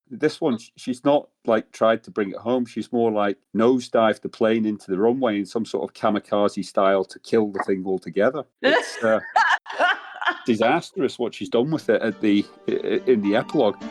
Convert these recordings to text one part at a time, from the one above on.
This one, she's not like tried to bring it home. She's more like nosedived the plane into the runway in some sort of kamikaze style to kill the thing altogether. It's disastrous what she's done with it in the epilogue.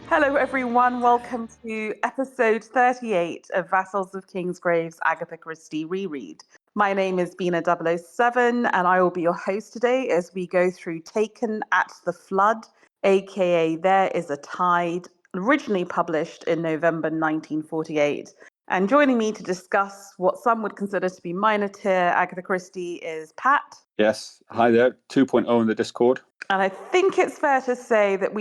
Hello everyone, welcome to episode 38 of Vassals of Kingsgrave's Agatha Christie Reread. My name is Bina 007 and I will be your host today as we go through Taken at the Flood, aka There is a Tide, originally published in November 1948. And joining me to discuss what some would consider to be minor tier Agatha Christie is Pat. Yes, hi there, 2.0 in the Discord. And I think it's fair to say that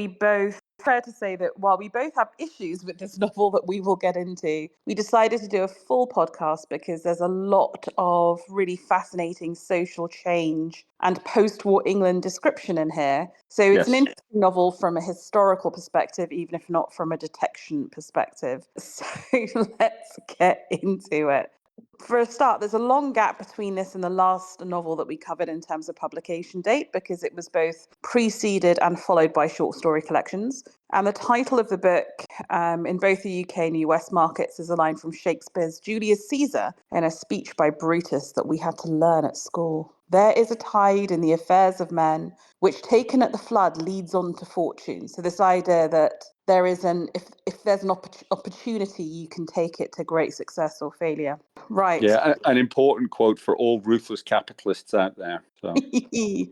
while we both have issues with this novel that we will get into, we decided to do a full podcast because there's a lot of really fascinating social change and post-war England description in here. So it's an interesting novel from a historical perspective, even if not from a detection perspective. So let's get into it. For a start, there's a long gap between this and the last novel that we covered in terms of publication date because it was both preceded and followed by short story collections. And the title of the book in both the UK and US markets is a line from Shakespeare's Julius Caesar in a speech by Brutus that we had to learn at school. There is a tide in the affairs of men, which taken at the flood leads on to fortune. So this idea that there is if there's an opportunity, you can take it to great success or failure. Right. Yeah, an important quote for all ruthless capitalists out there. So.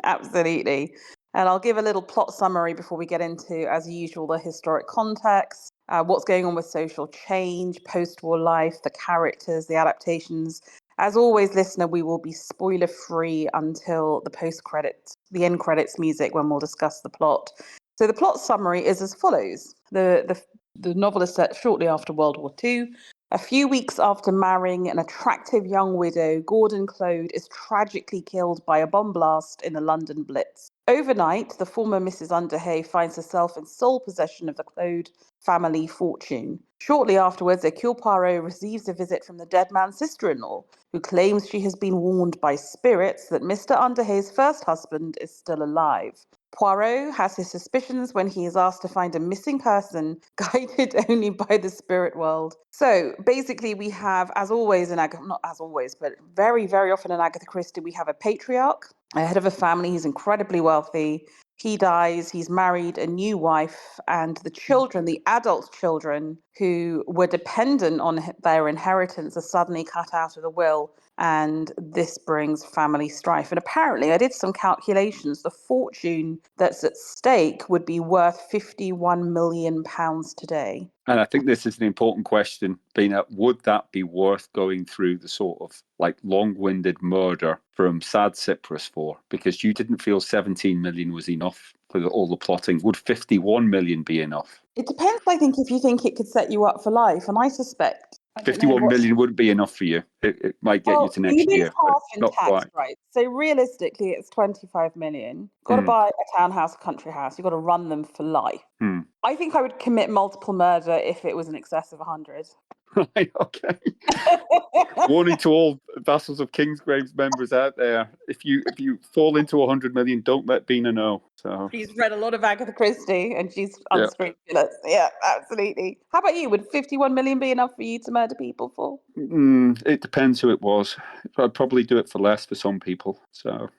Absolutely. And I'll give a little plot summary before we get into, as usual, the historic context, what's going on with social change, post-war life, the characters, the adaptations. As always, listener, we will be spoiler-free until the end credits music when we'll discuss the plot. So the plot summary is as follows. The novel is set shortly after World War II. A few weeks after marrying an attractive young widow, Gordon Cloade is tragically killed by a bomb blast in the London Blitz. Overnight, the former Mrs. Underhay finds herself in sole possession of the Cloade family fortune. Shortly afterwards, Hercules Poirot receives a visit from the dead man's sister-in-law, who claims she has been warned by spirits that Mr. Underhay's first husband is still alive. Poirot has his suspicions when he is asked to find a missing person, guided only by the spirit world. So basically we have, as always not as always, but very, very often in Agatha Christie, we have a patriarch, a head of a family who's incredibly wealthy. He dies, he's married a new wife, and the children, the adult children who were dependent on their inheritance, are suddenly cut out of the will. And this brings family strife. And apparently, I did some calculations. The fortune that's at stake would be worth £51 million today. And I think this is an important question, Bina. Would that be worth going through the sort of like long-winded murder from Sad Cyprus for? Because you didn't feel 17 million was enough for all the plotting. Would 51 million be enough? It depends, I think, if you think it could set you up for life. And I suspect 51 million wouldn't be enough for you. It might get you to next year. Half in not tax, quite. Right? So realistically, it's 25 million. Got to buy a townhouse, a country house. You've got to run them for life. I think I would commit multiple murder if it was in excess of 100. Right, okay. Warning to all Vassals of Kingsgrave members out there: if you fall into 100 million, don't let Bina know. So she's read a lot of Agatha Christie, and she's unscrupulous. Yeah, absolutely. How about you? Would 51 million be enough for you to murder people for? It depends who it was. I'd probably do it for less for some people. So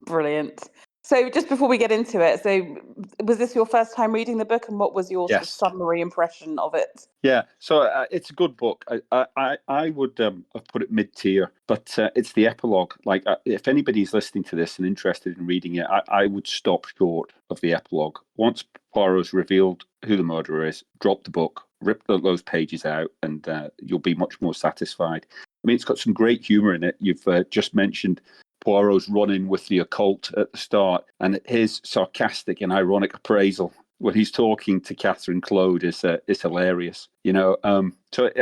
brilliant. So just before we get into it, so was this your first time reading the book, and what was your sort of summary impression of it? Yeah, so it's a good book. I would have put it mid-tier, but it's the epilogue. Like, if anybody's listening to this and interested in reading it, I would stop short of the epilogue. Once Poirot's revealed who the murderer is, drop the book, rip those pages out, and you'll be much more satisfied. I mean, it's got some great humour in it. You've just mentioned Poirot's run-in with the occult at the start, and his sarcastic and ironic appraisal when he's talking to Catherine Cloade is hilarious. So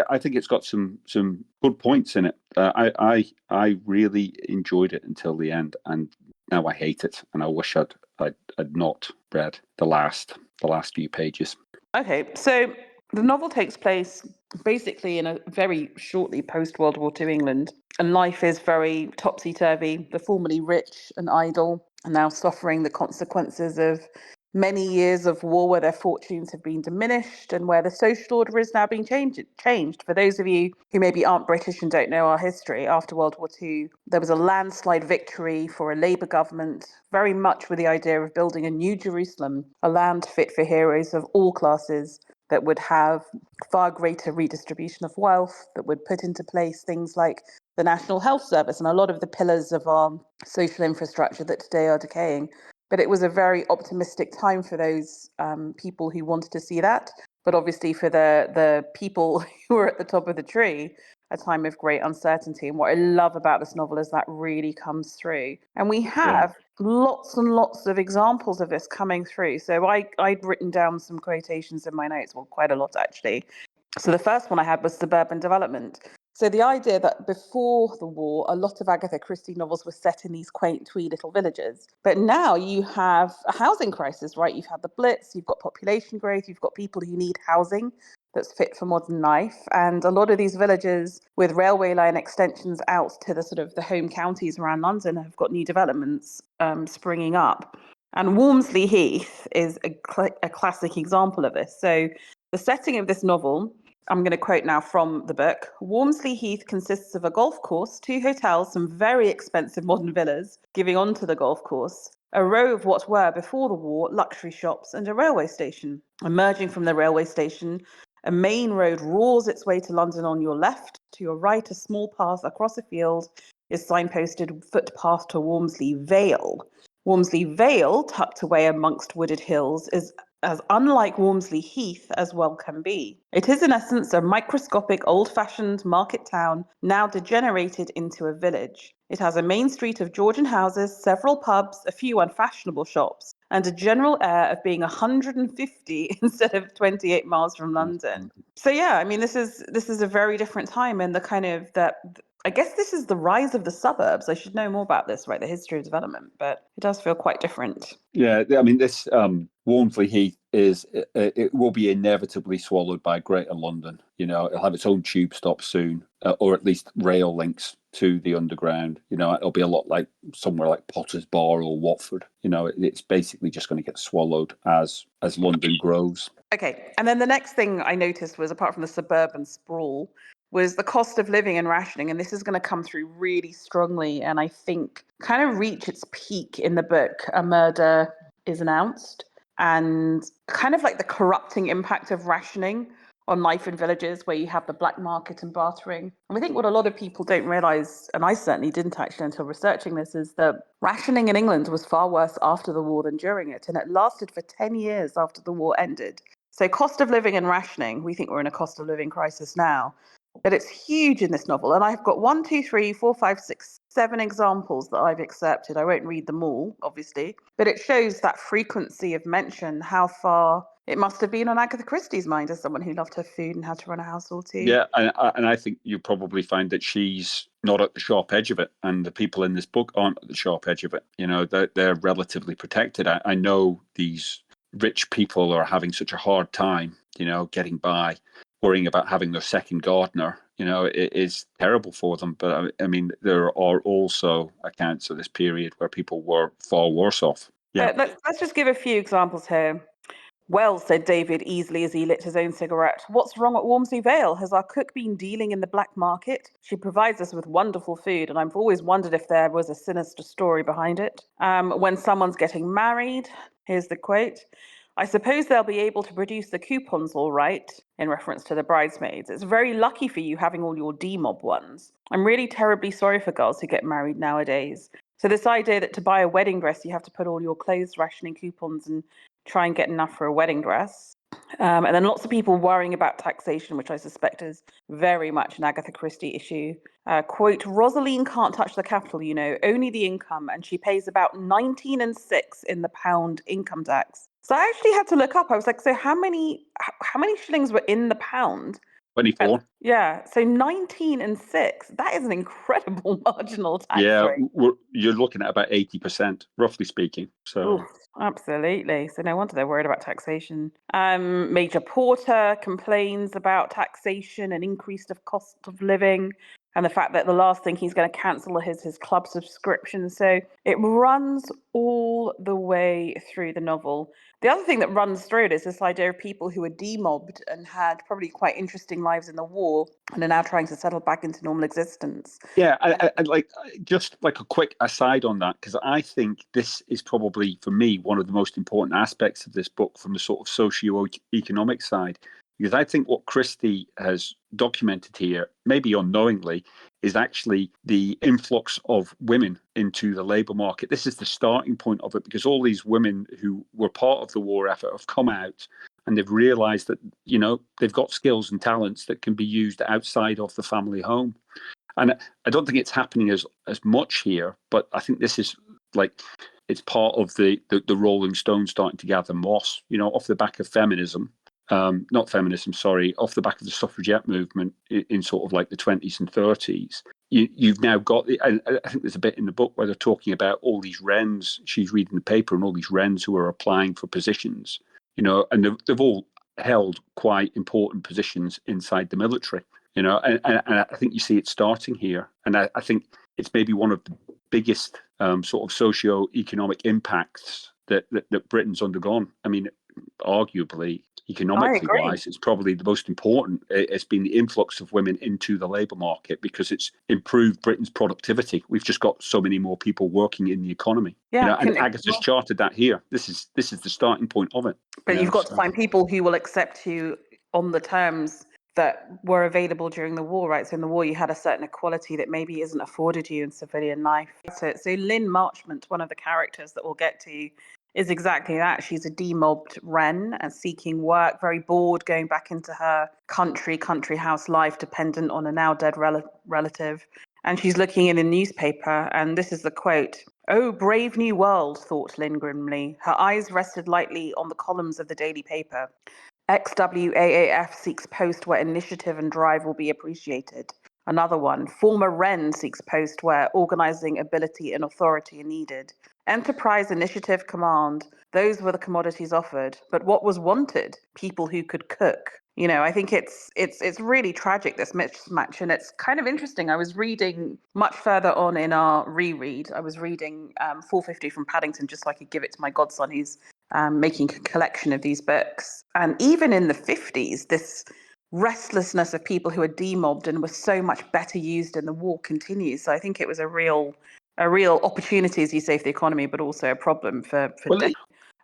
I think it's got some good points in it. I really enjoyed it until the end, and now I hate it, and I wish I'd I'd not read the last few pages. Okay, so the novel takes place basically in a very shortly post-World War II England, and life is very topsy-turvy. The formerly rich and idle are now suffering the consequences of many years of war where their fortunes have been diminished and where the social order is now being changed. For those of you who maybe aren't British and don't know our history, after World War II, there was a landslide victory for a Labour government, very much with the idea of building a new Jerusalem, a land fit for heroes of all classes that would have far greater redistribution of wealth, that would put into place things like the National Health Service and a lot of the pillars of our social infrastructure that today are decaying. But it was a very optimistic time for those people who wanted to see that. But obviously for the people who were at the top of the tree, a time of great uncertainty. And what I love about this novel is that really comes through. And we have lots and lots of examples of this coming through. So I'd written down some quotations in my notes, well, quite a lot actually. So the first one I had was suburban development. So the idea that before the war, a lot of Agatha Christie novels were set in these quaint, twee little villages. But now you have a housing crisis, right? You've had the Blitz, you've got population growth, you've got people who need housing that's fit for modern life. And a lot of these villages with railway line extensions out to the sort of the home counties around London have got new developments springing up. And Walmsley Heath is a classic example of this. So the setting of this novel, I'm going to quote now from the book. Walmsley Heath consists of a golf course, 2 hotels, some very expensive modern villas giving onto the golf course, a row of what were, before the war, luxury shops, and a railway station. Emerging from the railway station, a main road roars its way to London on your left. To your right, a small path across a field is signposted footpath to Walmsley Vale. Walmsley Vale, tucked away amongst wooded hills, is as unlike Walmsley Heath as well can be. It is in essence a microscopic old-fashioned market town now degenerated into a village. It has a main street of Georgian houses, several pubs, a few unfashionable shops, and a general air of being 150 instead of 28 miles from London. So yeah, I mean this is a very different time, and the kind of that I guess this is the rise of the suburbs. I should know more about this, right? The history of development, but it does feel quite different. Yeah, I mean, this Walmsley Heath it will be inevitably swallowed by Greater London. You know, it'll have its own tube stop soon, or at least rail links to the underground. You know, it'll be a lot like somewhere like Potter's Bar or Watford. You know, it's basically just going to get swallowed as London grows. Okay, and then the next thing I noticed was, apart from the suburban sprawl, was the cost of living and rationing. And this is going to come through really strongly and I think kind of reach its peak in the book. A murder is announced, and kind of like the corrupting impact of rationing on life in villages where you have the black market and bartering. And I think what a lot of people don't realise, and I certainly didn't actually until researching this, is that rationing in England was far worse after the war than during it. And it lasted for 10 years after the war ended. So cost of living and rationing, we think we're in a cost of living crisis now. But it's huge in this novel. And I've got 1, 2, 3, 4, 5, 6, 7 examples that I've accepted. I won't read them all, obviously. But it shows that frequency of mention, how far it must have been on Agatha Christie's mind as someone who loved her food and had to run a household too. Yeah, and I think you probably find that she's not at the sharp edge of it, and the people in this book aren't at the sharp edge of it. You know, they're relatively protected. I know these rich people are having such a hard time, you know, getting by, worrying about having their second gardener. You know, it is terrible for them. But I mean, there are also accounts of this period where people were far worse off. Yeah. Let's just give a few examples here. Well, said David easily as he lit his own cigarette, what's wrong at Walmsley Vale? Has our cook been dealing in the black market? She provides us with wonderful food, and I've always wondered if there was a sinister story behind it. When someone's getting married, here's the quote, I suppose they'll be able to produce the coupons all right, in reference to the bridesmaids. It's very lucky for you having all your D-mob ones. I'm really terribly sorry for girls who get married nowadays. So this idea that to buy a wedding dress, you have to put all your clothes rationing coupons and try and get enough for a wedding dress. And then lots of people worrying about taxation, which I suspect is very much an Agatha Christie issue. Quote, Rosaline can't touch the capital, you know, only the income, and she pays about 19 and 6 in the pound income tax. So I actually had to look up. I was like, so how many shillings were in the pound 24. Yeah, so 19 and 6, that is an incredible marginal tax Yeah, rate. you're looking at about 80%, roughly speaking. Oof, So absolutely. So no wonder they're worried about taxation. Major Porter complains about taxation and increased of cost of living, and the fact that the last thing he's going to cancel is his club subscription. So it runs all the way through the novel. The other thing that runs through it is this idea of people who were demobbed and had probably quite interesting lives in the war and are now trying to settle back into normal existence. yeah, I like just like a quick aside on that, because I think this is probably for me one of the most important aspects of this book from the sort of socio-economic side. Because I think what Christie has documented here, maybe unknowingly, is actually the influx of women into the labour market. This is the starting point of it, because all these women who were part of the war effort have come out and they've realised that, they've got skills and talents that can be used outside of the family home. And I don't think it's happening as much here, but I think this is like it's part of the Rolling Stones starting to gather moss, off the back of feminism. Not feminism, sorry, off the back of the suffragette movement in sort of like the 20s and 30s. You've now got I think there's a bit in the book where they're talking about all these wrens. She's reading the paper and all these wrens who are applying for positions, and they've all held quite important positions inside the military. And I think you see it starting here. And I think it's maybe one of the biggest sort of socio-economic impacts that Britain's undergone. I mean, arguably, economically wise, it's probably the most important. It's been the influx of women into the labour market because it's improved Britain's productivity. We've just got so many more people working in the economy. Yeah, and Agatha's charted that here. This is the starting point of it. But you've got to find people who will accept you on the terms that were available during the war, right? So in the war, you had a certain equality that maybe isn't afforded you in civilian life. So Lynn Marchmont, one of the characters that we'll get to, is exactly that. She's a demobbed wren and seeking work, very bored, going back into her country house life, dependent on a now dead relative. And she's looking in a newspaper, and this is the quote. "Oh, brave new world," thought Lynn grimly. Her eyes rested lightly on the columns of the daily paper. XWAAF seeks post where initiative and drive will be appreciated. Another one, former Wren seeks post where organizing ability and authority are needed. Enterprise, initiative, command, those were the commodities offered. But what was wanted? People who could cook. I think it's really tragic, this mismatch, and it's kind of interesting. I was reading much further on in our reread. I was reading 450 from Paddington just so I could give it to my godson who's making a collection of these books. And even in the 50s, this restlessness of people who are demobbed and were so much better used in the war continues. So I think it was a real opportunity, as you say, for the economy, but also a problem for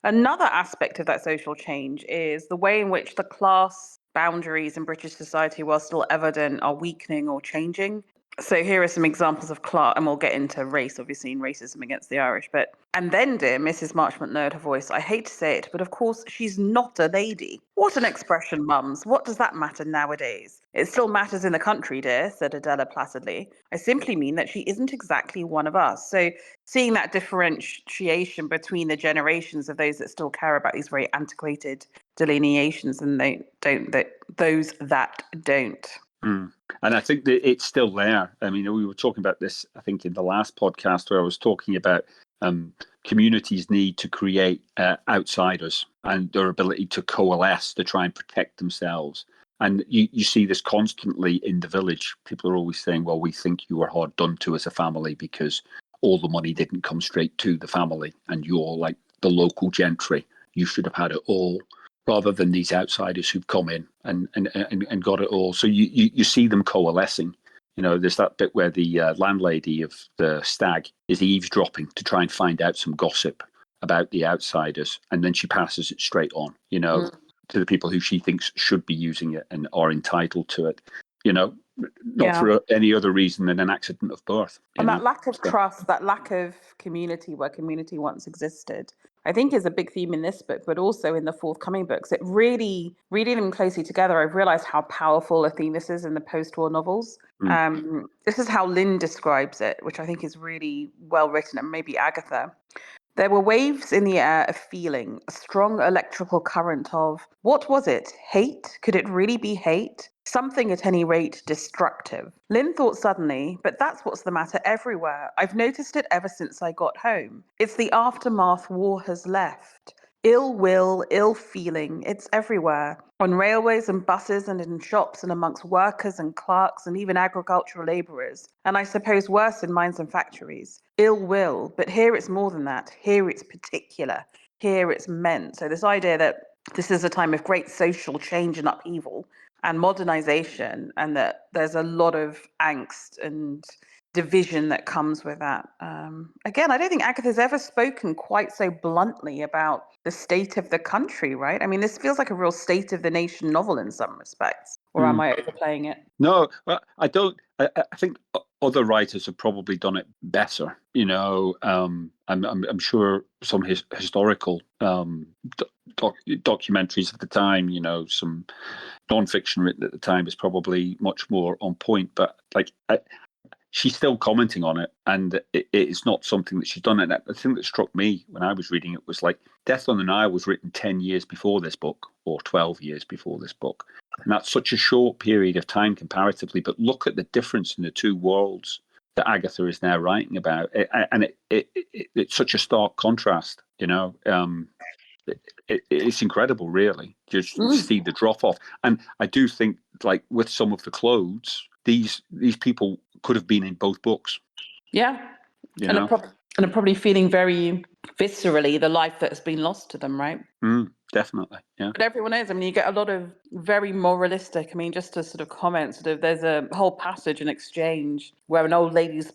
Another aspect of that social change is the way in which the class boundaries in British society, while still evident, are weakening or changing. So here are some examples of class, and we'll get into race, obviously, and racism against the Irish. And then, dear Mrs. Marchmont lowered her voice. I hate to say it, but of course she's not a lady. What an expression, mums. What does that matter nowadays? It still matters in the country, dear, said Adela placidly. I simply mean that she isn't exactly one of us. So seeing that differentiation between the generations of those that still care about these very antiquated delineations and those that don't. Mm. And I think that it's still there. I mean, we were talking about this, I think, in the last podcast where I was talking about communities need to create outsiders and their ability to coalesce to try and protect themselves. And you see this constantly in the village. People are always saying, well, we think you were hard done to as a family because all the money didn't come straight to the family and you're like the local gentry. You should have had it all, rather than these outsiders who've come in and got it all. So you see them coalescing. There's that bit where the landlady of the stag is eavesdropping to try and find out some gossip about the outsiders, and then she passes it straight on, to the people who she thinks should be using it and are entitled to it, not for any other reason than an accident of birth. And that lack of trust, that lack of community where community once existed, I think is a big theme in this book, but also in the forthcoming books. It really, reading them closely together, I've realized how powerful a theme this is in the post-war novels. This is how Lynn describes it, which I think is really well written, and maybe Agatha. There were waves in the air of feeling, a strong electrical current of, what was it? Hate? Could it really be hate? Something at any rate destructive. Lynn thought suddenly, but that's what's the matter everywhere. I've noticed it ever since I got home. It's the aftermath war has left. Ill will, ill feeling, it's everywhere. On railways and buses and in shops and amongst workers and clerks and even agricultural labourers. And I suppose worse in mines and factories. Ill will, but here it's more than that. Here it's particular. Here it's meant. So this idea that this is a time of great social change and upheaval and modernization, and that there's a lot of angst and division that comes with that. Again, I don't think Agatha's ever spoken quite so bluntly about the state of the country, right? I mean, this feels like a real state of the nation novel in some respects. Or am I overplaying it? No, I don't. I think other writers have probably done it better. You know, I'm sure some historical documentaries of the time, you know, some non-fiction written at the time is probably much more on point. But like, she's still commenting on it, and it's not something that she's done. And the thing that struck me when I was reading it was like, Death on the Nile was written 10 years before this book, or 12 years before this book. And that's such a short period of time comparatively. But look at the difference in the two worlds that Agatha is now writing about. It's such a stark contrast, you know. It's incredible, really, just see the drop off. And I do think, like with some of the Cloades, these people could have been in both books. Yeah. You and know? are probably feeling very viscerally the life that has been lost to them, right? Definitely, yeah. But everyone is. I mean, you get a lot of very moralistic. I mean, just to sort of comment, there's a whole passage in Exchange where an old lady's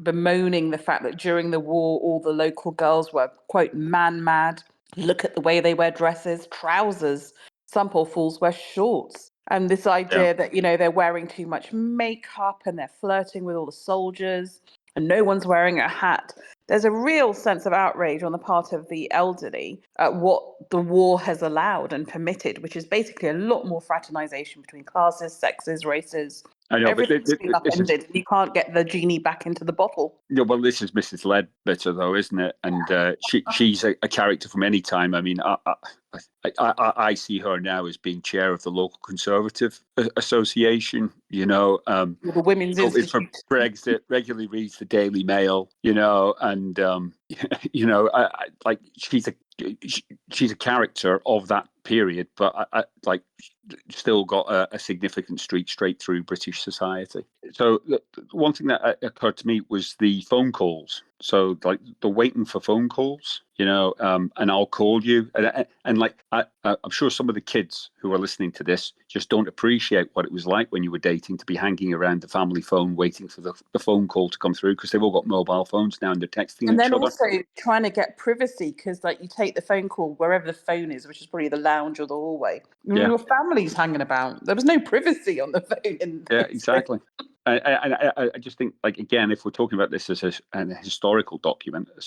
bemoaning the fact that during the war, all the local girls were, quote, man mad. Look at the way they wear dresses, trousers. Some poor fools wear shorts. And this idea that, you know, they're wearing too much makeup and they're flirting with all the soldiers and no one's wearing a hat. There's a real sense of outrage on the part of the elderly at what the war has allowed and permitted, which is basically a lot more fraternization between classes, sexes, races. I know, Everything's been upended. You can't get the genie back into the bottle. Yeah, well, this is Mrs. Leadbitter, though, isn't it? And she's a character from any time. I mean, I see her now as being chair of the local Conservative Association. You know, the Women's Institute for Brexit, regularly reads the Daily Mail. You know, and you know, like she's a character of that period, but I like still got a significant streak straight through British society. So the one thing that occurred to me was the phone calls. So like the waiting for phone calls, you know, and I'll call you. And like, I'm sure some of the kids who are listening to this just don't appreciate what it was like when you were dating to be hanging around the family phone waiting for the phone call to come through, because they've all got mobile phones now and they're texting and each then other. also trying to get privacy, because like you take the phone call wherever the phone is, which is probably the lounge or the hallway. Your family's hanging about. There was no privacy on the phone. Yeah, exactly. I just think, like, again, if we're talking about this as a historical document, a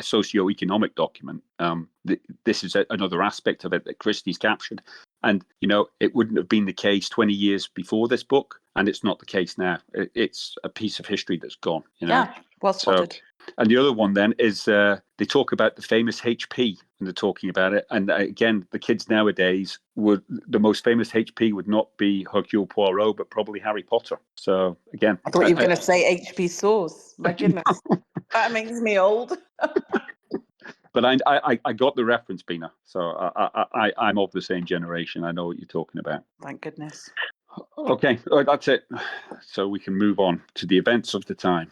socio-economic document, this is another aspect of it that Christie's captured. And, you know, it wouldn't have been the case 20 years before this book, and it's not the case now. It's a piece of history that's gone, you know? Yeah, well spotted. And the other one then is they talk about the famous HP when they're talking about it. And again, the kids nowadays the most famous HP would not be Hercule Poirot, but probably Harry Potter. So again, I thought you were going to say HP Sauce. My goodness, that makes me old. But I got the reference, Bina. So I'm of the same generation. I know what you're talking about. Thank goodness. Okay, that's it. So we can move on to the events of the time.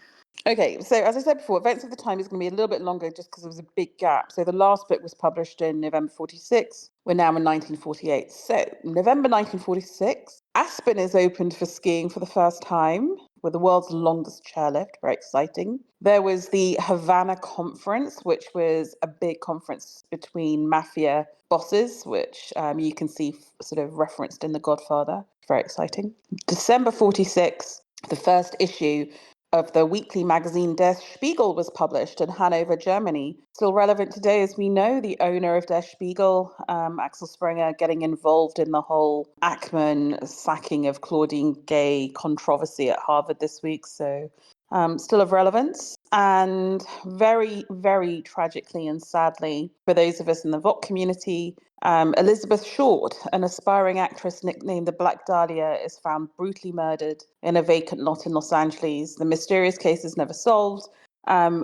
Okay, so as I said before, Events of the Time is going to be a little bit longer just because there was a big gap. So the last book was published in November 46. We're now in 1948. So November 1946, Aspen is opened for skiing for the first time with the world's longest chairlift. Very exciting. There was the Havana Conference, which was a big conference between mafia bosses, which you can see sort of referenced in The Godfather. Very exciting. December 46, the first issue of the weekly magazine Der Spiegel was published in Hanover, Germany. Still relevant today, as we know, the owner of Der Spiegel, Axel Springer, getting involved in the whole Ackman sacking of Claudine Gay controversy at Harvard this week. So still of relevance. And very, very tragically and sadly, for those of us in the VOC community, Elizabeth Short, an aspiring actress nicknamed the Black Dahlia, is found brutally murdered in a vacant lot in Los Angeles. The mysterious case is never solved.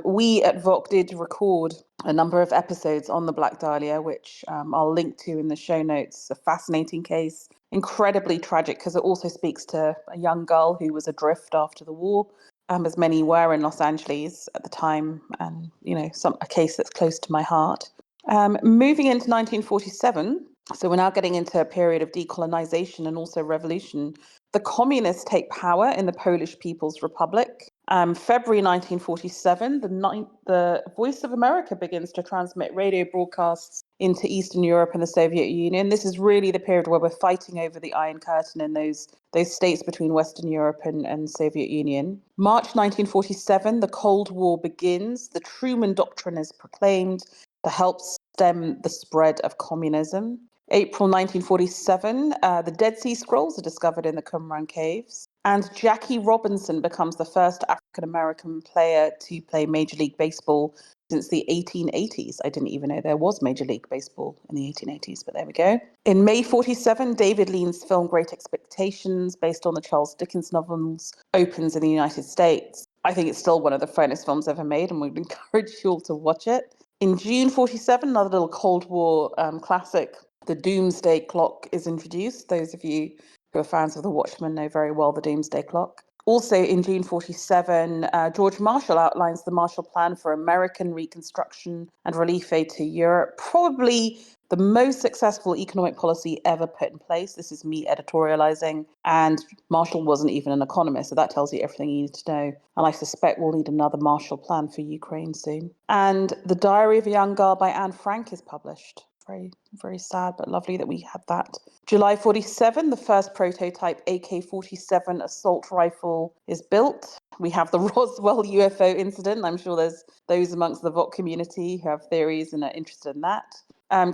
We at VOC did record a number of episodes on the Black Dahlia, which I'll link to in the show notes. A fascinating case, incredibly tragic, because it also speaks to a young girl who was adrift after the war, as many were in Los Angeles at the time, and a case that's close to my heart. Moving into 1947, so we're now getting into a period of decolonization and also revolution. The communists take power in the Polish People's Republic. February 1947, the Voice of America begins to transmit radio broadcasts into Eastern Europe and the Soviet Union. This is really the period where we're fighting over the Iron Curtain in those states between Western Europe and Soviet Union. March 1947, the Cold War begins. The Truman Doctrine is proclaimed to help stem the spread of communism. April 1947, the Dead Sea Scrolls are discovered in the Qumran caves. And Jackie Robinson becomes the first African-American player to play Major League Baseball since the 1880s. I didn't even know there was Major League Baseball in the 1880s, but there we go. In May 47, David Lean's film Great Expectations, based on the Charles Dickens novels, opens in the United States. I think it's still one of the finest films ever made, and we'd encourage you all to watch it. In June 47, another little Cold War classic, The Doomsday Clock, is introduced. Those of you who are fans of The Watchmen know very well the Doomsday Clock. Also in June 47, George Marshall outlines the Marshall Plan for American reconstruction and relief aid to Europe, probably the most successful economic policy ever put in place. This is me editorializing, and Marshall wasn't even an economist, so that tells you everything you need to know. And I suspect we'll need another Marshall Plan for Ukraine soon. And The Diary of a Young Girl by Anne Frank is published. Very, very sad, but lovely that we had that. July 47, the first prototype AK-47 assault rifle is built. We have the Roswell UFO incident. I'm sure there's those amongst the VOC community who have theories and are interested in that.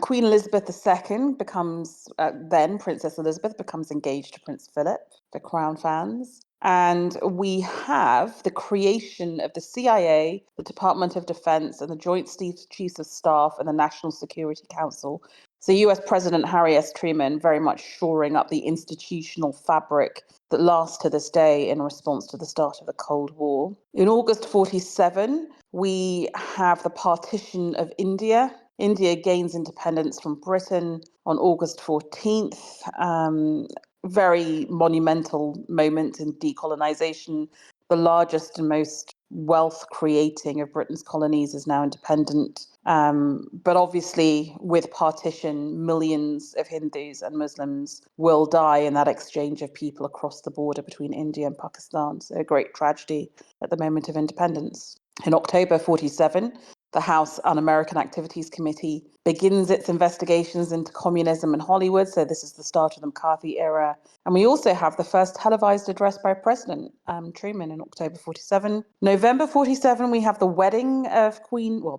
Queen Elizabeth II becomes, then Princess Elizabeth becomes engaged to Prince Philip, for Crown fans. And we have the creation of the CIA, the Department of Defense, and the Joint Chiefs of Staff and the National Security Council. So US President Harry S. Truman very much shoring up the institutional fabric that lasts to this day in response to the start of the Cold War. In August 47, we have the partition of India. India gains independence from Britain on August 14th. Very monumental moment in decolonization. The largest and most wealth creating of Britain's colonies is now independent. But obviously, with partition, millions of Hindus and Muslims will die in that exchange of people across the border between India and Pakistan. So a great tragedy at the moment of independence. In October 47, the House Un-American Activities Committee begins its investigations into communism in Hollywood. So this is the start of the McCarthy era. And we also have the first televised address by President Truman in October 47. November 47, we have the wedding of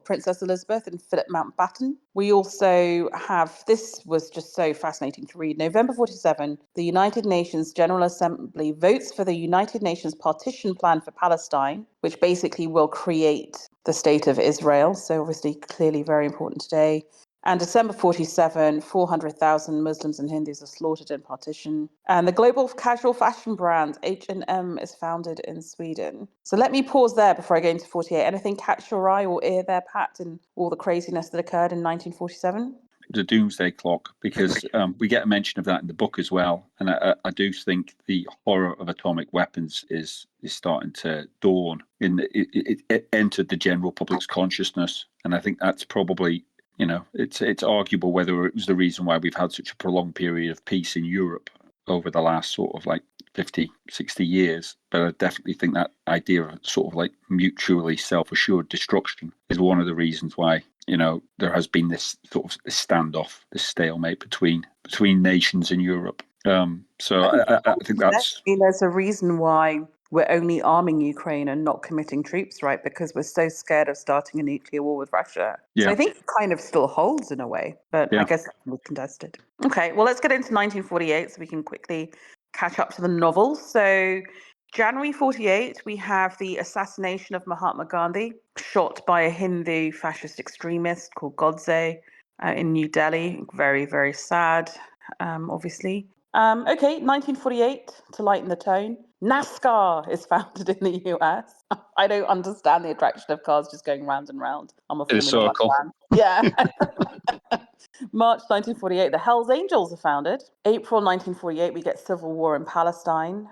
Princess Elizabeth and Philip Mountbatten. We also have, this was just so fascinating to read, November 47, the United Nations General Assembly votes for the United Nations Partition Plan for Palestine, which basically will create the state of Israel. So obviously, clearly very important today. And December 47, 400,000 Muslims and Hindus are slaughtered in partition. And the global casual fashion brand H&M is founded in Sweden. So let me pause there before I go into 48. Anything catch your eye or ear there, Pat, in all the craziness that occurred in 1947? The Doomsday Clock, because we get a mention of that in the book as well. And I do think the horror of atomic weapons is starting to dawn. It entered the general public's consciousness. And I think that's probably, it's arguable whether it was the reason why we've had such a prolonged period of peace in Europe over the last sort of 50, 60 years. But I definitely think that idea of sort of mutually self-assured destruction is one of the reasons why, there has been this sort of standoff, this stalemate between nations in Europe. So I think that's... There's a reason why we're only arming Ukraine and not committing troops, right? Because we're so scared of starting a nuclear war with Russia. Yeah. So I think it kind of still holds in a way, but yeah. I guess we'll contest it. Okay, well, let's get into 1948 so we can quickly catch up to the novel. So January 48, we have the assassination of Mahatma Gandhi, shot by a Hindu fascist extremist called Godse in New Delhi. Very, very sad, obviously. Okay, 1948, to lighten the tone. NASCAR is founded in the US. I don't understand the attraction of cars just going round and round. I'm a In a Formula One circle. fan. Yeah. March 1948, the Hells Angels are founded. April 1948, we get civil war in Palestine.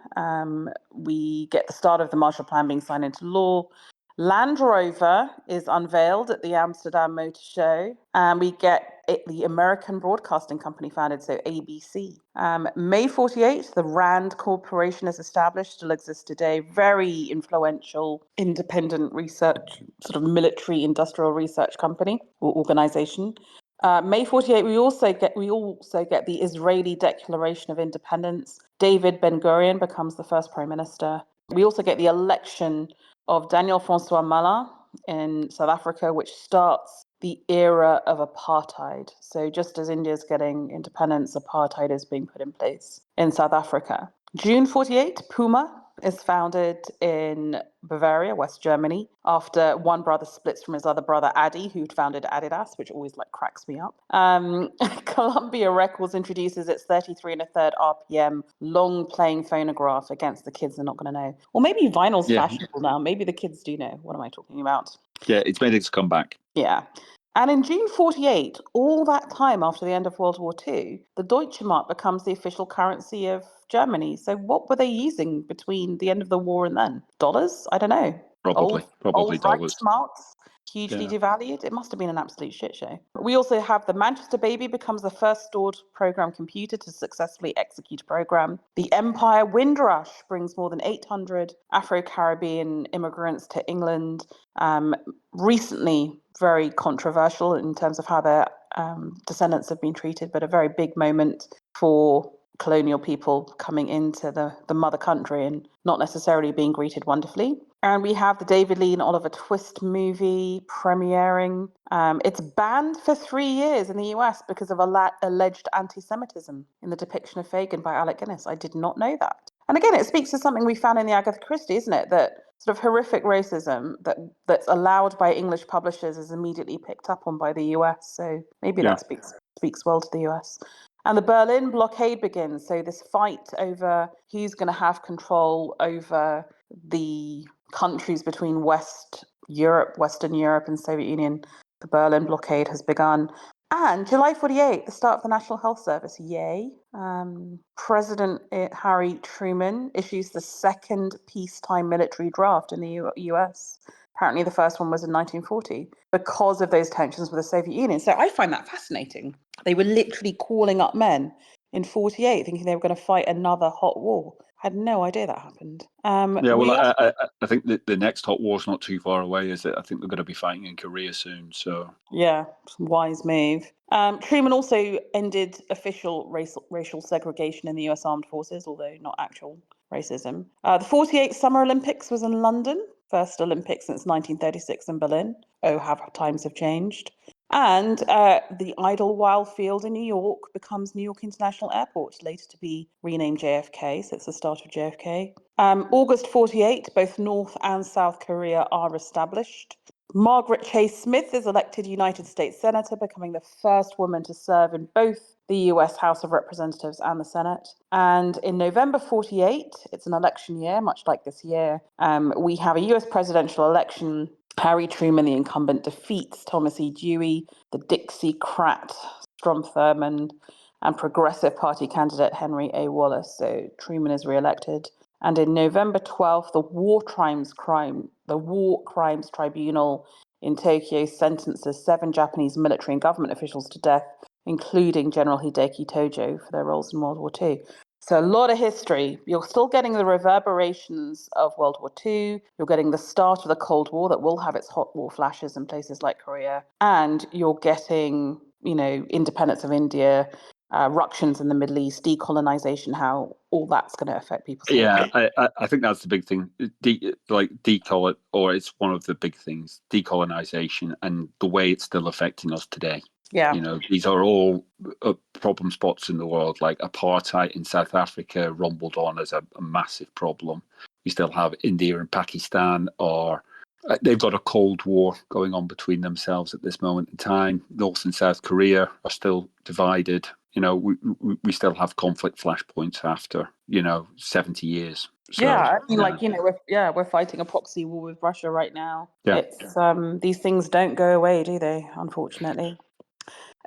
We get the start of the Marshall Plan being signed into law. Land Rover is unveiled at the Amsterdam Motor Show, and we get the American Broadcasting Company founded, so ABC. May 48, the RAND Corporation is established, still exists today. Very influential, independent research, sort of military industrial research company or organization. May 48, we also get the Israeli Declaration of Independence. David Ben-Gurion becomes the first prime minister. We also get the election of Daniel Francois Malan in South Africa, which starts the era of apartheid. So just as India's getting independence, apartheid is being put in place in South Africa. June 48, Puma is founded in Bavaria, West Germany, after one brother splits from his other brother, Adi, who'd founded Adidas, which always cracks me up. Columbia Records introduces its 33 1/3 RPM long playing phonograph. Against the kids, they're not going to know. Or maybe vinyl's fashionable now. Maybe the kids do know. What am I talking about? Yeah, it's made its comeback. Yeah. And in June 48, all that time after the end of World War II, the Deutsche Mark becomes the official currency of Germany. So what were they using between the end of the war and then? Dollars? I don't know. Probably Old dollars. Reichsmarks, hugely devalued. It must have been an absolute shit show. We also have the Manchester Baby becomes the first stored program computer to successfully execute a program. The Empire Windrush brings more than 800 Afro-Caribbean immigrants to England. Recently, very controversial in terms of how their descendants have been treated, but a very big moment for colonial people coming into the mother country and not necessarily being greeted wonderfully. And we have the David Lee and Oliver Twist movie premiering. It's banned for 3 years in the US because of alleged anti-Semitism in the depiction of Fagin by Alec Guinness. I did not know that. And again, it speaks to something we found in the Agatha Christie, isn't it? That sort of horrific racism that's allowed by English publishers is immediately picked up on by the US. So maybe that speaks well to the US. And the Berlin blockade begins. So this fight over who's going to have control over the countries between Western Europe and Soviet Union. The Berlin blockade has begun. And July 48, the start of the National Health Service. Yay. President Harry Truman issues the second peacetime military draft in the US. Apparently the first one was in 1940 because of those tensions with the Soviet Union. So I find that fascinating. They were literally calling up men in 48 thinking they were going to fight another hot war. I had no idea that happened. I think that the next hot war's not too far away, is it? I think they're going to be fighting in Korea soon. So yeah, wise move. Truman also ended official racial segregation in the US Armed Forces, although not actual racism. The 48 Summer Olympics was in London, first Olympics since 1936 in Berlin. Oh, how times have changed. And the Idlewild Field in New York becomes New York International Airport, later to be renamed JFK, so it's the start of JFK. August 48, both North and South Korea are established. Margaret Chase Smith is elected United States Senator, becoming the first woman to serve in both the US House of Representatives and the Senate. And in November 48, it's an election year, much like this year, we have a US presidential election. Harry Truman, the incumbent, defeats Thomas E. Dewey, the Dixiecrat Strom Thurmond, and Progressive Party candidate Henry A. Wallace. So Truman is re-elected. And in November 12th, the War Crimes Tribunal in Tokyo sentences 7 Japanese military and government officials to death, including General Hideki Tojo for their roles in World War II. So a lot of history. You're still getting the reverberations of World War II. You're getting the start of the Cold War that will have its hot war flashes in places like Korea. And you're getting, independence of India, ructions in the Middle East, decolonization, how all that's going to affect people's lives. Yeah, I think that's the big thing. Or it's one of the big things, decolonization and the way it's still affecting us today. Yeah. These are all problem spots in the world, like apartheid in South Africa rumbled on as a massive problem. We still have India and Pakistan, or they've got a Cold War going on between themselves at this moment in time. North and South Korea are still divided. We still have conflict flashpoints after 70 years. So, yeah, I mean, we're fighting a proxy war with Russia right now. Yeah. It's these things don't go away, do they? Unfortunately.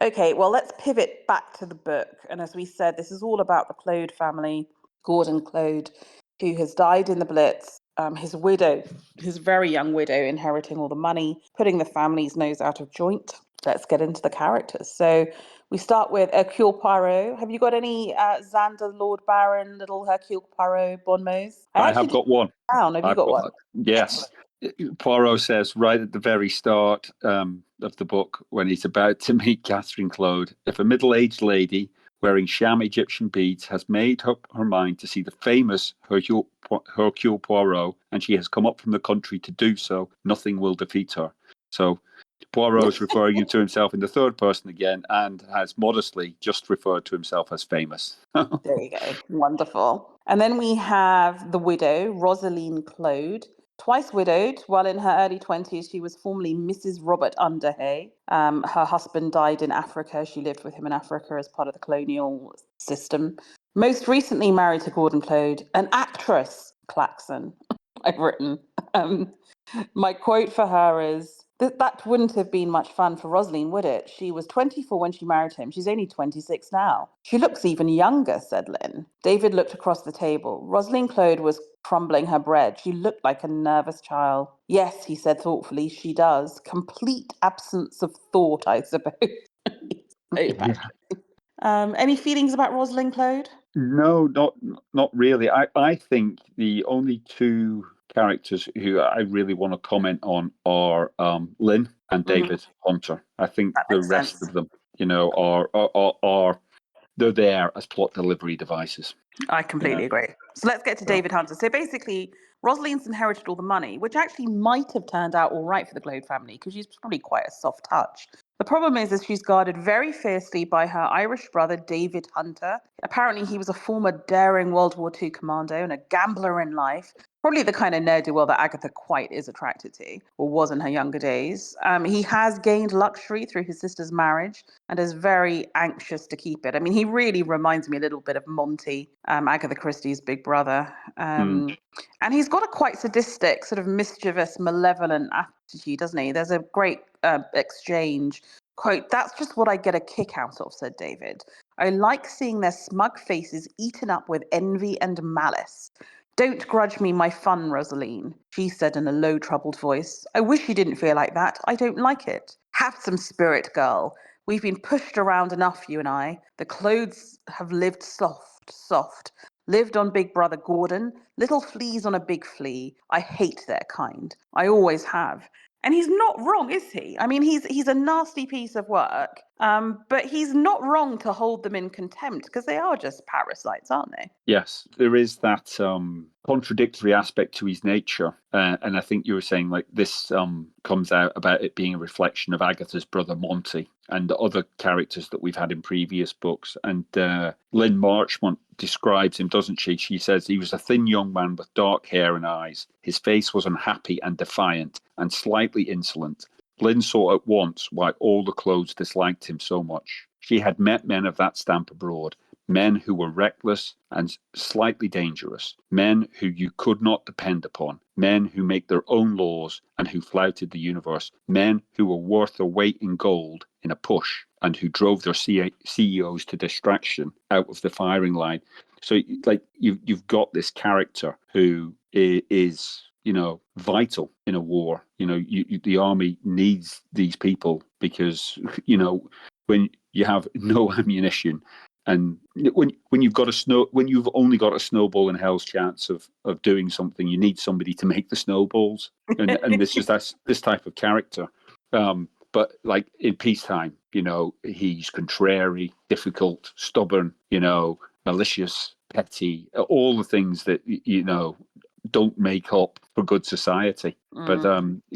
Okay, well, let's pivot back to the book. And as we said, this is all about the Cloade family, Gordon Cloade, who has died in the Blitz. His widow, his very young widow, inheriting all the money, putting the family's nose out of joint. Let's get into the characters. So we start with Hercule Poirot. Have you got any Xander, Lord Baron, little Hercule Poirot bon mots? I have got one. Down. Have you got one? Yes. Poirot says right at the very start of the book, when he's about to meet Catherine Cloade, if a middle-aged lady wearing sham Egyptian beads has made up her mind to see the famous Hercule Poirot, and she has come up from the country to do so, nothing will defeat her. So Poirot is referring to himself in the third person again, and has modestly just referred to himself as famous. There you go. Wonderful. And then we have the widow, Rosaline Cloade. Twice widowed, while in her early 20s, she was formerly Mrs. Robert Underhay. Her husband died in Africa. She lived with him in Africa as part of the colonial system. Most recently married to Gordon Cloade, an actress, Claxon, I've written. My quote for her is, that wouldn't have been much fun for Rosaline, would it? She was 24 when she married him. She's only 26 now. She looks even younger, said Lynn. David looked across the table. Rosaline Cloade was crumbling her bread. She looked like a nervous child. Yes, he said thoughtfully, she does. Complete absence of thought, I suppose. Any feelings about Rosaline Cloade? No, not really. I think the only two characters who I really want to comment on are Lynn and David Hunter. I think the rest of them, are they're there as plot delivery devices. I completely agree. So let's get to David Hunter. So basically, Rosaline's inherited all the money, which actually might have turned out all right for the Cloade family because she's probably quite a soft touch. The problem is she's guarded very fiercely by her Irish brother, David Hunter. Apparently, he was a former daring World War II commando and a gambler in life. Probably the kind of ne'er-do-well that Agatha quite is attracted to, or was in her younger days. He has gained luxury through his sister's marriage and is very anxious to keep it. I mean, he really reminds me a little bit of Monty, Agatha Christie's big brother. And he's got a quite sadistic, sort of mischievous, malevolent attitude, doesn't he? There's a great exchange. Quote, "That's just what I get a kick out of," said David. "I like seeing their smug faces eaten up with envy and malice. Don't grudge me my fun, Rosaline," she said in a low, troubled voice. "I wish you didn't feel like that. I don't like it. Have some spirit, girl. We've been pushed around enough, you and I. The Cloades have lived soft. Lived on Big Brother Gordon. Little fleas on a big flea. I hate their kind. I always have." And he's not wrong, is he? I mean, he's a nasty piece of work, but he's not wrong to hold them in contempt because they are just parasites, aren't they? Yes, there is that contradictory aspect to his nature. And I think you were saying like this comes out about it being a reflection of Agatha's brother Monty and the other characters that we've had in previous books. And Lynn Marchmont describes him, doesn't she? She says he was a thin young man with dark hair and eyes. His face was unhappy and defiant and slightly insolent. Lynn saw at once why all the Cloades disliked him so much. She had met men of that stamp abroad, men who were reckless and slightly dangerous, men who you could not depend upon, men who make their own laws and who flouted the universe, men who were worth their weight in gold in a push and who drove their CEOs to distraction out of the firing line. So, like, you've got this character who is vital in a war. The army needs these people because, when you have no ammunition and when you've only got a snowball in hell's chance of doing something, you need somebody to make the snowballs. And that's this type of character. But like in peacetime, he's contrary, difficult, stubborn, malicious, petty, all the things that, don't make up for good society. But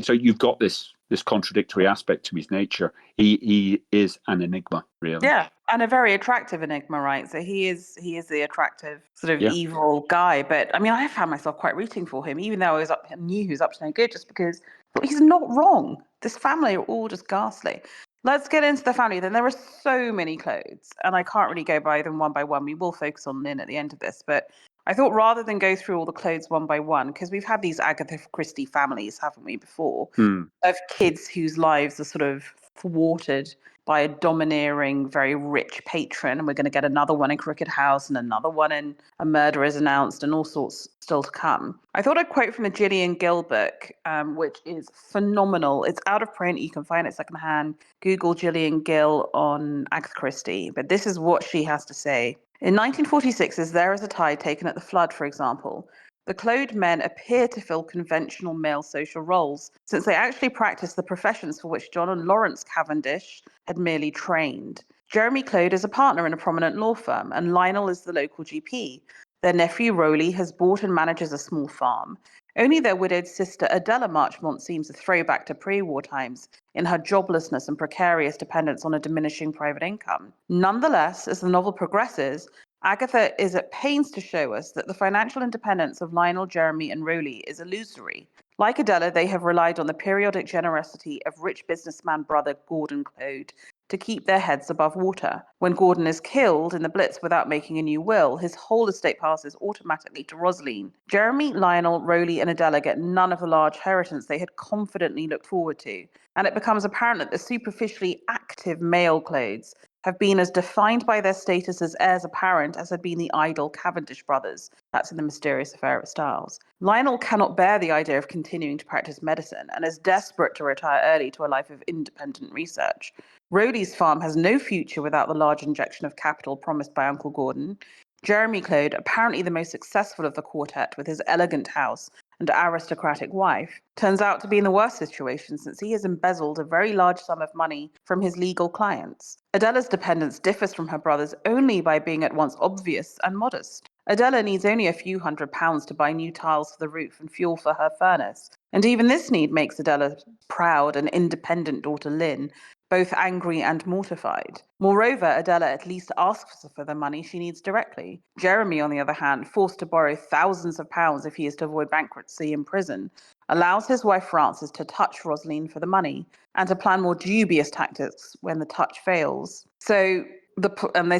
so you've got this contradictory aspect to his nature. He is an enigma, really. Yeah, And a very attractive enigma, right? So he is the attractive sort of Yeah. evil guy. But I mean, I found myself quite rooting for him, even though I knew he was up to no good, just because he's not wrong. This family are all just ghastly. Let's get into the family. Then there are so many Cloades, and I can't really go by them one by one. We will focus on Lynn at the end of this, but I thought rather than go through all the Cloades one by one, because we've had these Agatha Christie families, haven't we, before, of kids whose lives are sort of thwarted by a domineering, very rich patron. And we're going to get another one in Crooked House and another one in A Murder is Announced and all sorts still to come. I thought I'd quote from a Gillian Gill book, which is phenomenal. It's out of print. You can find it secondhand. Google Gillian Gill on Agatha Christie. But this is what she has to say. In 1946, As There Is a Tide taken at the flood, for example, the Cloade men appear to fill conventional male social roles, since they actually practice the professions for which John and Lawrence Cavendish had merely trained. Jeremy Cloade is a partner in a prominent law firm, and Lionel is the local GP. Their nephew Rowley has bought and manages a small farm. Only their widowed sister Adela Marchmont seems a throwback to pre-war times in her joblessness and precarious dependence on a diminishing private income. Nonetheless, as the novel progresses, Agatha is at pains to show us that the financial independence of Lionel, Jeremy, and Rowley is illusory. Like Adela, they have relied on the periodic generosity of rich businessman brother Gordon Cloade to keep their heads above water. When Gordon is killed in the Blitz without making a new will, his whole estate passes automatically to Rosaline. Jeremy, Lionel, Rowley, and Adela get none of the large inheritance they had confidently looked forward to, and it becomes apparent that the superficially active male Cloades have been as defined by their status as heirs apparent as had been the idle Cavendish brothers. That's in The Mysterious Affair of Styles. Lionel cannot bear the idea of continuing to practice medicine and is desperate to retire early to a life of independent research. Rowley's farm has no future without the large injection of capital promised by Uncle Gordon. Jeremy Cloade, apparently the most successful of the quartet with his elegant house and aristocratic wife, turns out to be in the worst situation since he has embezzled a very large sum of money from his legal clients. Adela's dependence differs from her brother's only by being at once obvious and modest. Adela needs only a few £100s to buy new tiles for the roof and fuel for her furnace, and even this need makes Adela's proud and independent daughter Lynn both angry and mortified. Moreover, Adela at least asks for the money she needs directly. Jeremy, on the other hand, forced to borrow thousands of pounds if he is to avoid bankruptcy in prison, allows his wife Frances to touch Rosaline for the money and to plan more dubious tactics when the touch fails. So then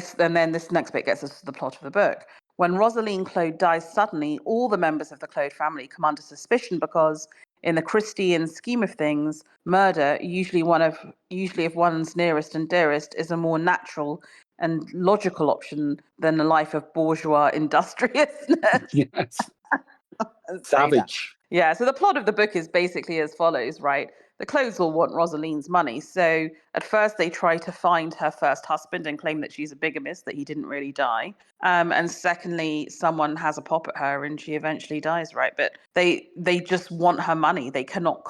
this next bit gets us to the plot of the book. When Rosaline Cloade dies suddenly, all the members of the Cloade family come under suspicion because, in the Christian scheme of things, murder, usually of one's nearest and dearest, is a more natural and logical option than a life of bourgeois industriousness. Yes. Savage. Yeah, so the plot of the book is basically as follows, right? The Cloades all want Rosaline's money. So at first they try to find her first husband and claim that she's a bigamist, that he didn't really die. And secondly, someone has a pop at her and she eventually dies, right? But they just want her money. They cannot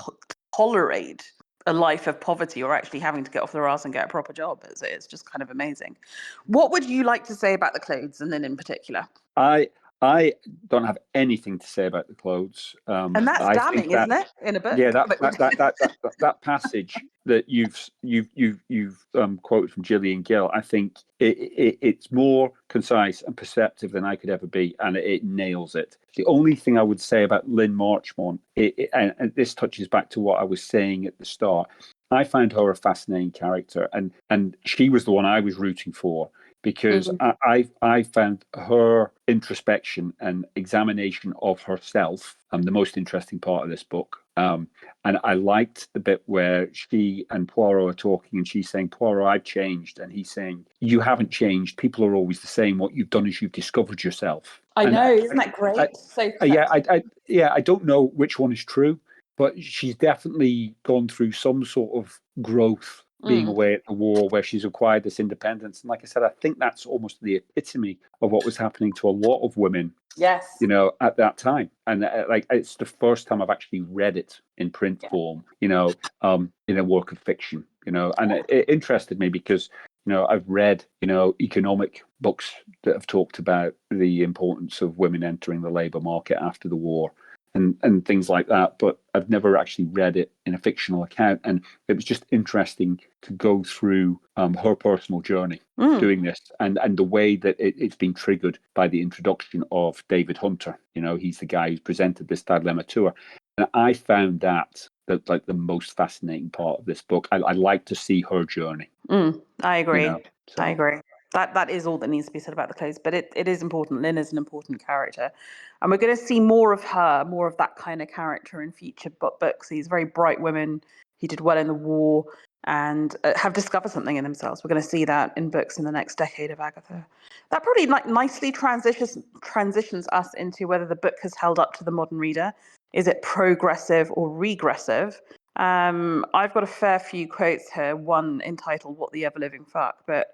tolerate a life of poverty or actually having to get off their ass and get a proper job. It's just kind of amazing. What would you like to say about the Cloades, and then in particular? I don't have anything to say about the Cloades. And that's damning, isn't it? In a book. Yeah, that passage that you've quoted from Gillian Gill, I think it's more concise and perceptive than I could ever be, and it nails it. The only thing I would say about Lynn Marchmont, and this touches back to what I was saying at the start, I found her a fascinating character, and she was the one I was rooting for, because I found her introspection and examination of herself the most interesting part of this book. And I liked the bit where she and Poirot are talking, and she's saying, "Poirot, I've changed," and he's saying, "You haven't changed. People are always the same. What you've done is you've discovered yourself." I know, isn't that great? I don't know which one is true, but she's definitely gone through some sort of growth being away at the war, where she's acquired this independence. And like I said, I think that's almost the epitome of what was happening to a lot of women. Yes. At that time. And it's the first time I've actually read it in print form, in a work of fiction, and it interested me because, I've read, economic books that have talked about the importance of women entering the labour market after the war. and things like that. But I've never actually read it in a fictional account, and it was just interesting to go through her personal journey doing this, and the way that it's been triggered by the introduction of David Hunter. He's the guy who's presented this dilemma to her, and I found that like the most fascinating part of this book. I like to see her journey. I agree. So. I agree. That is all that needs to be said about the clothes, but it is important. Lynn is an important character, and we're going to see more of her, more of that kind of character in future books. He's a very bright woman. He did well in the war and have discovered something in themselves. We're going to see that in books in the next decade of Agatha. That probably nicely transitions us into whether the book has held up to the modern reader. Is it progressive or regressive? I've got a fair few quotes here, one entitled "What the Ever-Living Fuck," but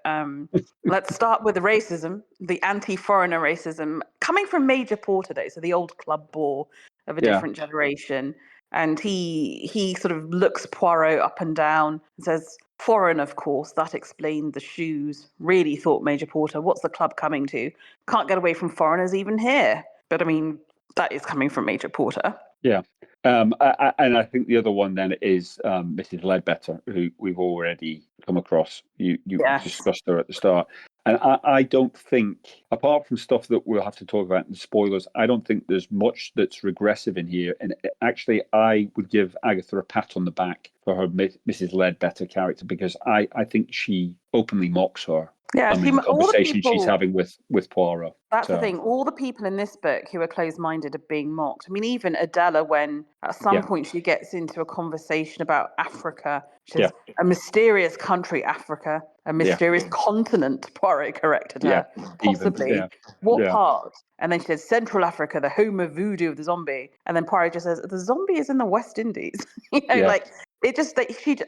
let's start with the racism, the anti-foreigner racism, coming from Major Porter, though, so the old club bore of a different generation. And he sort of looks Poirot up and down and says, "Foreign, of course, that explained the shoes. Really," thought Major Porter, "what's the club coming to? Can't get away from foreigners even here." But I mean, that is coming from Major Porter. Yeah. And I think the other one then is Mrs. Ledbetter, who we've already come across. You discussed her at the start. And I don't think, apart from stuff that we'll have to talk about in the spoilers, I don't think there's much that's regressive in here. And actually, I would give Agatha a pat on the back for her Mrs. Ledbetter character, because I think she openly mocks her. Yeah, the conversation she's having with Poirot. That's the thing. All the people in this book who are closed-minded are being mocked. I mean, even Adela, when at some point she gets into a conversation about Africa, she says, a mysterious country, Africa, a mysterious continent, Poirot corrected her. Possibly. What part? And then she says, Central Africa, the home of voodoo of the zombie. And then Poirot just says, the zombie is in the West Indies. Like, it just,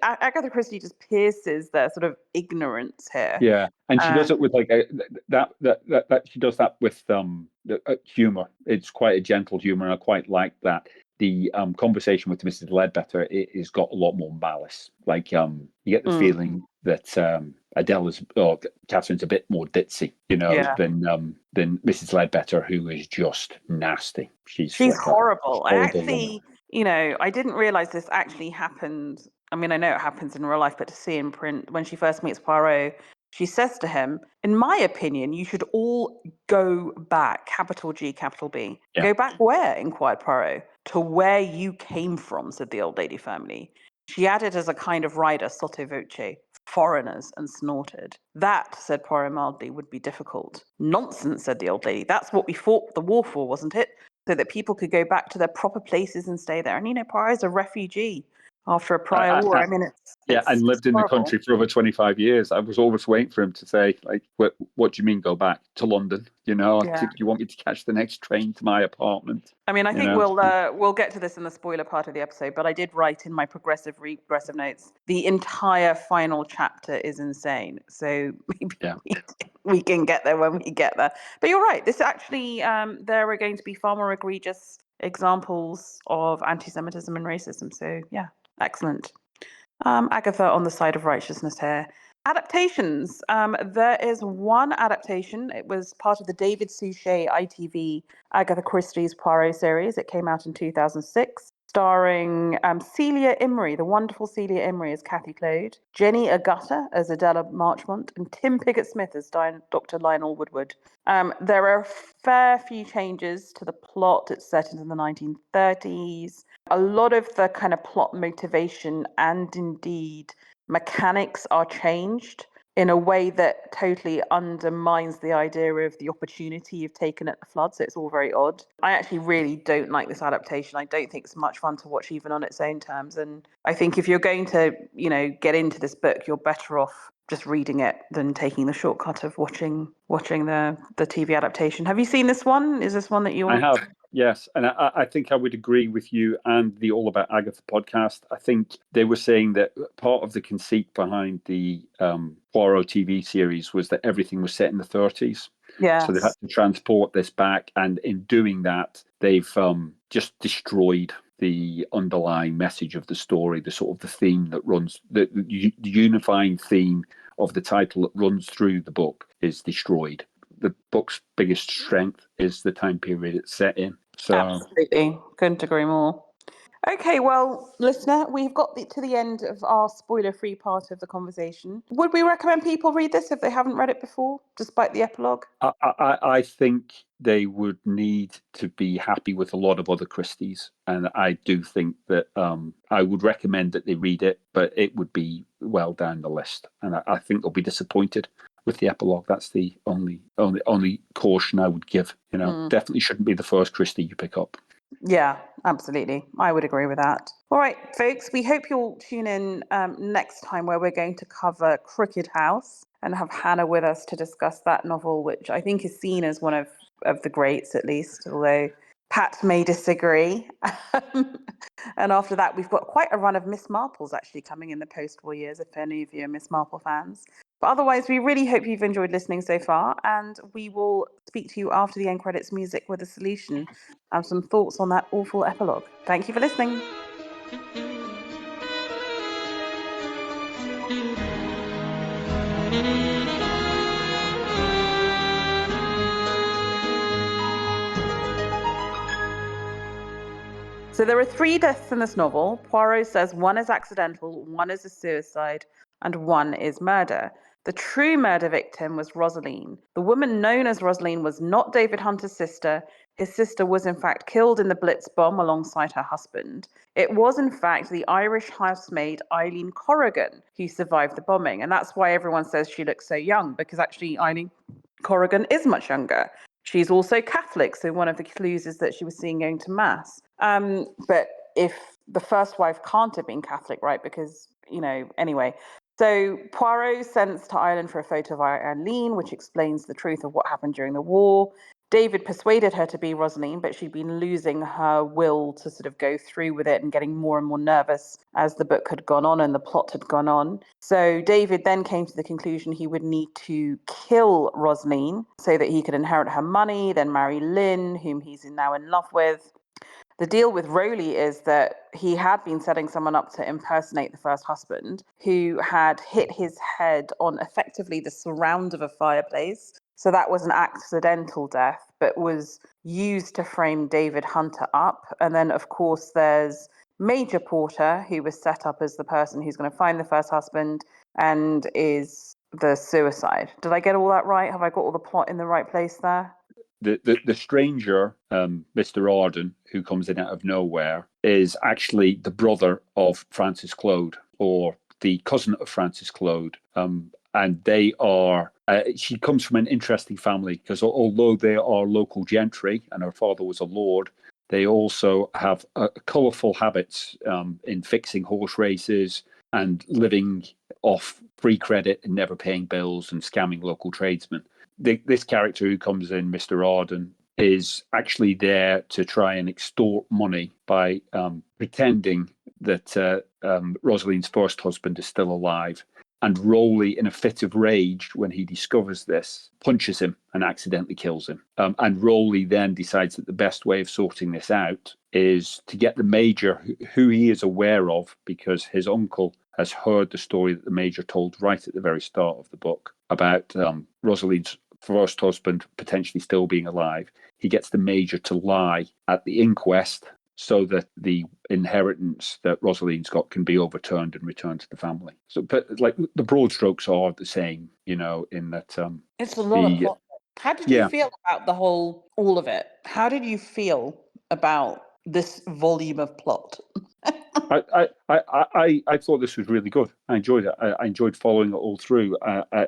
Agatha Christie just pierces their sort of ignorance here. Yeah, and she does it with like that. She does that with humor. It's quite a gentle humor, and I quite like that. The conversation with Mrs. Ledbetter has got a lot more malice. Like you get the feeling that Catherine's a bit more ditzy, than Mrs. Ledbetter, who is just nasty. She's like horrible. I actually, I didn't realize this actually happened. I mean, I know it happens in real life, but to see in print, when she first meets Poirot, she says to him, "In my opinion, you should all go back, capital G, capital B." Yeah. "Go back where?" inquired Poirot. "To where you came from," said the old lady firmly. She added as a kind of rider, sotto voce, "foreigners," and snorted. "That," said Poirot mildly, "would be difficult." "Nonsense," said the old lady. "That's what we fought the war for, wasn't it? So that people could go back to their proper places and stay there." And Poirot's a refugee after a prior war. I mean, it's and lived in the country for over 25 years. I was always waiting for him to say, like, what do you mean go back to London? Do you want me to catch the next train to my apartment? I mean, I think we'll get to this in the spoiler part of the episode, but I did write in my progressive regressive notes, the entire final chapter is insane. So maybe we can get there when we get there. But you're right. This actually, there are going to be far more egregious examples of anti-Semitism and racism. So yeah. Excellent. Agatha on the side of righteousness here. Adaptations. There is one adaptation. It was part of the David Suchet ITV Agatha Christie's Poirot series. It came out in 2006, starring Celia Imrie, the wonderful Celia Imrie as Cathy Cloade, Jenny Agutta as Adela Marchmont, and Tim Pigott-Smith as Dr. Lionel Woodward. There are a fair few changes to the plot. It's set in the 1930s. A lot of the kind of plot motivation and indeed mechanics are changed in a way that totally undermines the idea of the opportunity you've taken at the flood. So it's all very odd. I actually really don't like this adaptation. I don't think it's much fun to watch even on its own terms. And I think if you're going to, get into this book, you're better off just reading it than taking the shortcut of watching the TV adaptation. Have you seen this one? Is this one that you want? I have. Yes, and I think I would agree with you and the All About Agatha podcast. I think they were saying that part of the conceit behind the Poirot TV series was that everything was set in the 30s. Yeah. So they had to transport this back, and in doing that, they've just destroyed the underlying message of the story, the sort of the theme that runs, the unifying theme of the title that runs through the book is destroyed. The book's biggest strength is the time period it's set in. So Absolutely. Couldn't agree more. Okay, well, listener, we've got to the end of our spoiler-free part of the conversation. Would we recommend people read this if they haven't read it before, despite the epilogue? I think they would need to be happy with a lot of other Christies, and I do think that I would recommend that they read it, but it would be well down the list, and I think they'll be disappointed with the epilogue. That's the only caution I would give. Definitely shouldn't be the first Christie you pick up. Yeah, absolutely. I would agree with that. All right, folks, we hope you'll tune in next time where we're going to cover Crooked House and have Hannah with us to discuss that novel, which I think is seen as one of the greats, at least, although Pat may disagree. And after that, we've got quite a run of Miss Marples actually coming in the post-war years, if any of you are Miss Marple fans. But otherwise, we really hope you've enjoyed listening so far, and we will speak to you after the end credits music with a solution and some thoughts on that awful epilogue. Thank you for listening. So there are 3 deaths in this novel. Poirot says 1 is accidental, 1 is a suicide, and 1 is murder. The true murder victim was Rosaline. The woman known as Rosaline was not David Hunter's sister. His sister was in fact killed in the Blitz bomb alongside her husband. It was in fact the Irish housemaid Eileen Corrigan who survived the bombing. And that's why everyone says she looks so young, because actually Eileen Corrigan is much younger. She's also Catholic, so one of the clues is that she was seen going to mass. But if the first wife can't have been Catholic, right? Because, anyway. So Poirot sends to Ireland for a photo of Eileen, which explains the truth of what happened during the war. David persuaded her to be Rosaline, but she'd been losing her will to sort of go through with it and getting more and more nervous as the book had gone on and the plot had gone on. So David then came to the conclusion he would need to kill Rosaline so that he could inherit her money, then marry Lynn, whom he's now in love with. The deal with Rowley is that he had been setting someone up to impersonate the first husband, who had hit his head on effectively the surround of a fireplace. So that was an accidental death, but was used to frame David Hunter up. And then, of course, there's Major Porter, who was set up as the person who's going to find the first husband and is the suicide. Did I get all that right? Have I got all the plot in the right place there? The stranger, Mr. Arden, who comes in out of nowhere, is actually the brother of Francis Cloade, or the cousin of Francis Cloade. And they are, she comes from an interesting family, because although they are local gentry and her father was a lord, they also have colourful habits in fixing horse races and living off free credit and never paying bills and scamming local tradesmen. This character who comes in, Mr. Arden, is actually there to try and extort money by pretending that Rosaline's first husband is still alive. And Rowley, in a fit of rage when he discovers this, punches him and accidentally kills him. And Rowley then decides that the best way of sorting this out is to get the Major, who he is aware of because his uncle has heard the story that the Major told right at the very start of the book about Rosaline's first husband potentially still being alive. He gets the Major to lie at the inquest so that the inheritance that Rosaline's got can be overturned and returned to the family. So, but like the broad strokes are the same, in that. It's a lot of plot. How did you feel about all of it? How did you feel about this volume of plot? I thought this was really good. I enjoyed it. I enjoyed following it all through.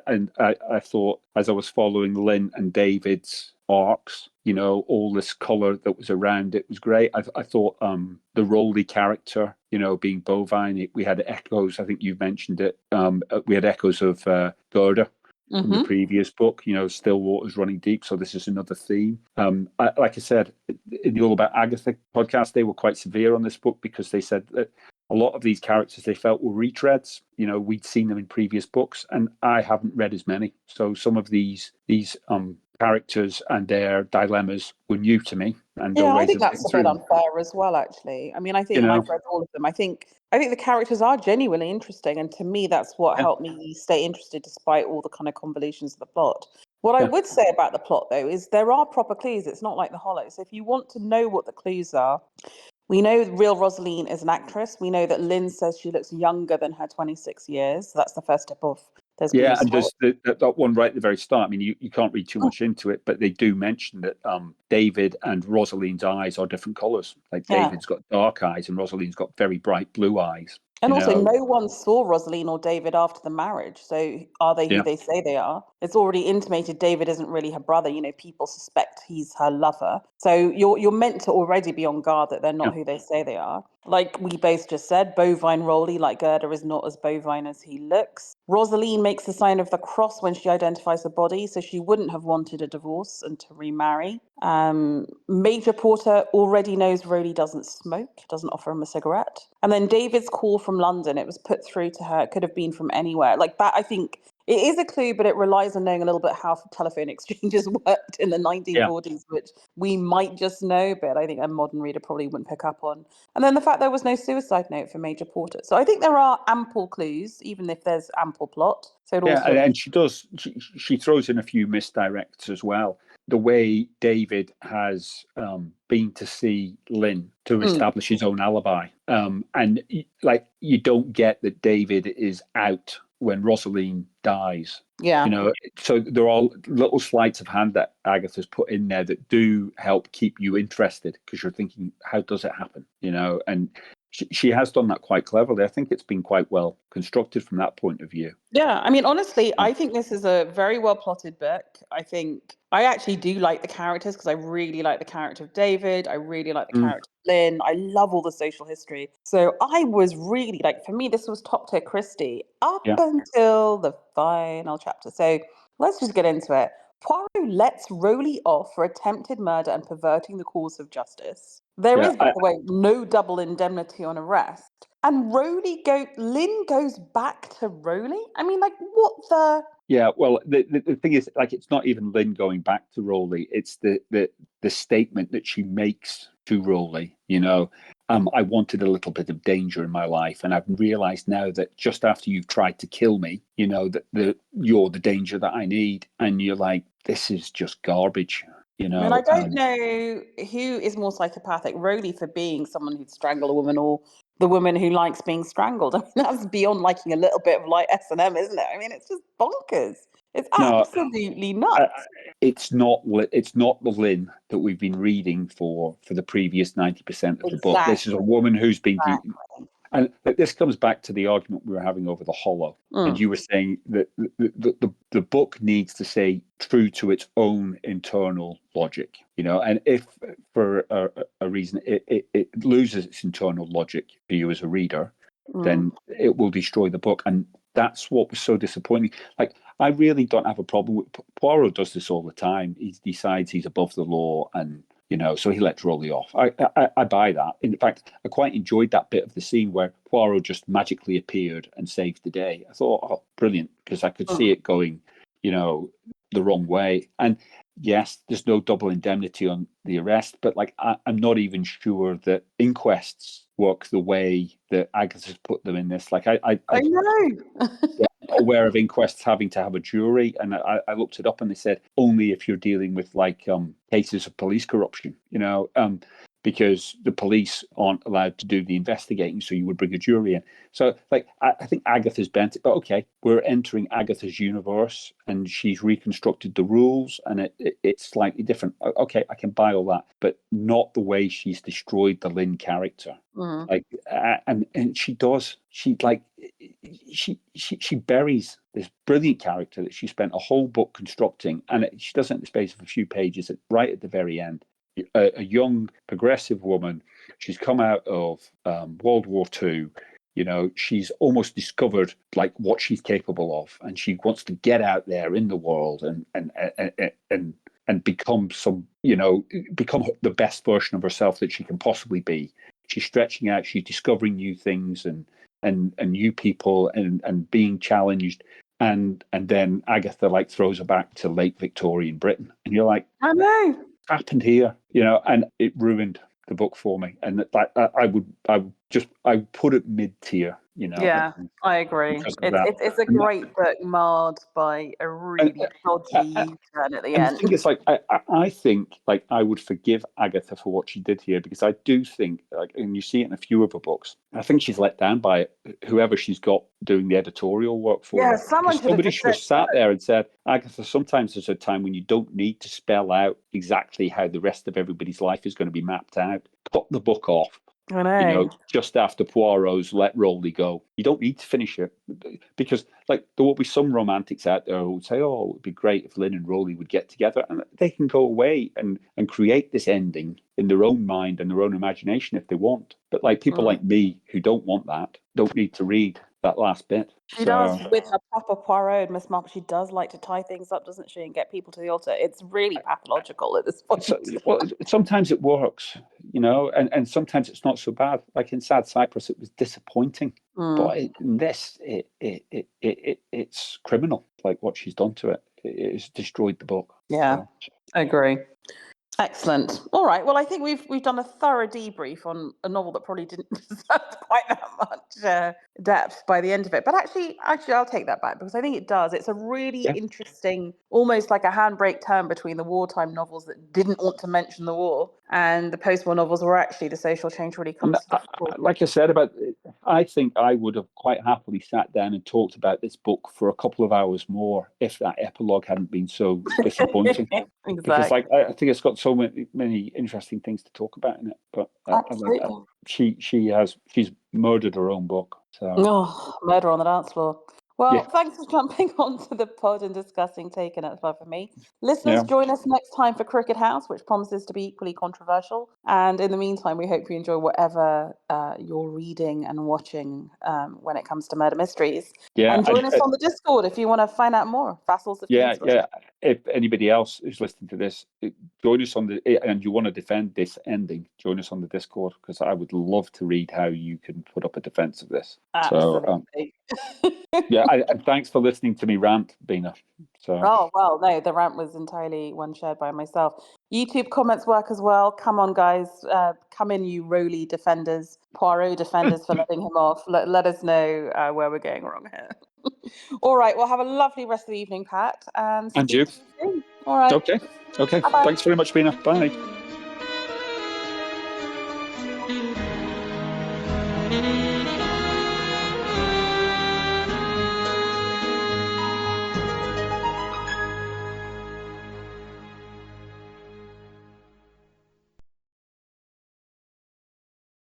And I thought, as I was following Lynn and David's arcs, all this colour that was around it was great. I thought the Rowley character, being bovine, we had echoes. I think you mentioned it. We had echoes of Gerda from the previous book, still waters running deep. So this is another theme. Like I said, in the All About Agatha podcast, they were quite severe on this book because they said that a lot of these characters they felt were retreads. We'd seen them in previous books, and I haven't read as many. So some of these characters and their dilemmas were new to me. And yeah, I think that's a bit unfair as well, actually. I mean, I think I've read all of them. I think the characters are genuinely interesting, and to me, that's what helped me stay interested despite all the kind of convolutions of the plot. What I Yeah. would say about the plot, though, is there are proper clues. It's not like The Hollow. So if you want to know what the clues are, we know real Rosaline is an actress. We know that Lynn says she looks younger than her 26 years. So that's the first tip off. There's been Yeah, and swap. there's that one right at the very start. I mean, you can't read too much into it, but they do mention that David and Rosaline's eyes are different colours. Like Yeah. David's got dark eyes and Rosaline's got very bright blue eyes. And You also, know, no one saw Rosaline or David after the marriage. So, are they who yeah, they say they are? It's already intimated David isn't really her brother. You know, people suspect he's her lover. So, you're meant to already be on guard that they're yeah, not who they say they are. Like we both just said, bovine Rolly, like Gerda, is not as bovine as he looks. Rosaline makes the sign of the cross when she identifies the body, so she wouldn't have wanted a divorce and to remarry. Major Porter already knows Rowley doesn't smoke, doesn't offer him a cigarette. And then David's call from London, it was put through to her. It could have been from anywhere. Like that, I think it is a clue, but it relies on knowing a little bit how telephone exchanges worked in the yeah. 1940s, which we might just know, but I think a modern reader probably wouldn't pick up on. And then the fact there was no suicide note for Major Porter. So I think there are ample clues, even if there's ample plot. So it all Yeah, sort of, and she does. She throws in a few misdirects as well. The way David has been to see Lynn to establish his own alibi, and like you don't get that David is out when Rosaline dies. yeah. You know, so there are little sleights of hand that Agatha's put in there that do help keep you interested because you're thinking, how does it happen? You know, and she has done that quite cleverly. I think it's been quite well constructed from that point of view. Yeah, I mean, honestly, I think this is a very well plotted book. I think I actually do like the characters because I really like the character of David. I really like the Mm, character of Lynn. I love all the social history. So I was really like, for me, this was top tier Christie up yeah, until the final chapter. So let's just get into it. Poirot lets Rowley off for attempted murder and perverting the course of justice. There yeah. is, by the way, no double indemnity on arrest. And Lynn goes back to Rowley? I mean, like, what the? Yeah, well, the thing is, like, it's not even Lynn going back to Rowley. It's the statement that she makes to Rowley. You know, I wanted a little bit of danger in my life, and I've realised now that just after you've tried to kill me, you know that you're the danger that I need, and you're like, this is just garbage. You I mean, I know, don't know who is more psychopathic, Rowley for being someone who'd strangle a woman or the woman who likes being strangled. I mean, that's beyond liking a little bit of light S&M, isn't it? I mean, it's just bonkers. It's no, absolutely I, nuts. it's not the Lynn that we've been reading for the previous 90% of the book. This is Exactly. a woman who's been and this comes back to the argument we were having over The Hollow. And Mm, you were saying that the book needs to stay true to its own internal logic, you know, and if for a reason it loses its internal logic for you as a reader, mm. then it will destroy the book. And that's what was so disappointing. Like, I really don't have a problem with Poirot does this all the time. He decides he's above the law and you know, so he lets Rowley off. I buy that. In fact, I quite enjoyed that bit of the scene where Poirot just magically appeared and saved the day. I thought, oh, brilliant, because I could see it going, you know, the wrong way. And yes, there's no double indemnity on the arrest, but like I'm not even sure that inquests work the way that Agatha's put them in this. Like I know. aware of inquests having to have a jury, and I looked it up, and they said only if you're dealing with like cases of police corruption, you know, because the police aren't allowed to do the investigating, so you would bring a jury in. So, like, I think Agatha's bent it, but okay, we're entering Agatha's universe, and she's reconstructed the rules, and it's slightly different. Okay, I can buy all that, but not the way she's destroyed the Lynn character. Mm. Like, and she does. She buries this brilliant character that she spent a whole book constructing, and she does it in the space of a few pages. Right at the very end, a young progressive woman. She's come out of World War II. You know, she's almost discovered like what she's capable of, and she wants to get out there in the world and become become the best version of herself that she can possibly be. She's stretching out. She's discovering new things and new people and being challenged. And then Agatha like throws her back to late Victorian Britain, and you're like, I know. happened here, you know, and it ruined the book for me. And that I would I put it mid-tier, Yeah, I agree. because of that. It's a great book marred by a And, really dodgy U-turn at the and the end. thing is, like, I think, like, I would forgive Agatha for what she did here, because I do think, like, and you see it in a few of her books, I think she's let down by whoever she's got doing the editorial work for Yeah, her. someone Because should have somebody just should have said sat no. there and said, Agatha, sometimes there's a time when you don't need to spell out exactly how the rest of everybody's life is going to be mapped out. Cut the book off. I know. Just after Poirot's Let Rowley Go. You don't need to finish it, because, like, there will be some romantics out there who would say, oh, it would be great if Lynn and Rowley would get together, and they can go away and create this ending in their own mind and their own imagination if they want. But, like, people like me who don't want that don't need to read that last bit. She does, with her proper Poirot and Miss Marple, she does like to tie things up, doesn't she, and get people to the altar. It's really pathological at this point. Well, sometimes it works, and sometimes it's not so bad. Like in Sad Cypress, it was disappointing, but in this, it's criminal. Like what she's done to it, it's destroyed the book. Yeah, So. I agree. Excellent. All right. Well, I think we've done a thorough debrief on a novel that probably didn't deserve quite that much depth by the end of it. But actually, I'll take that back, because I think it does. It's a really interesting, almost like a handbrake turn between the wartime novels that didn't want to mention the war and the post-war novels where actually the social change really comes to the fore. Like I said I think I would have quite happily sat down and talked about this book for a couple of hours more if that epilogue hadn't been so disappointing. Exactly. Because, like, I think it's got so many interesting things to talk about in it. But she's murdered her own book. So Murder on the dance floor. Well, yeah. thanks for jumping onto the pod and discussing Taken at Five for me. Listeners, join us next time for Cricket House, which promises to be equally controversial. And in the meantime, we hope you enjoy whatever you're reading and watching when it comes to murder mysteries. Yeah, and join us on the Discord if you want to find out more. Vassals of Kingsgrave. Yeah. If anybody else who's listening to this, join us and you want to defend this ending, join us on the Discord, because I would love to read how you can put up a defense of this. Absolutely. And thanks for listening to me rant, Bina. Oh, well, no, the rant was entirely one shared by myself. YouTube comments work as well. Come on, guys. Come in, you Rowley defenders, Poirot defenders, for letting him off. Let us know where we're going wrong here. All right. Well, have a lovely rest of the evening, Pat. And you. Soon. All right. Okay. Bye-bye. Thanks very much, Bina. Bye.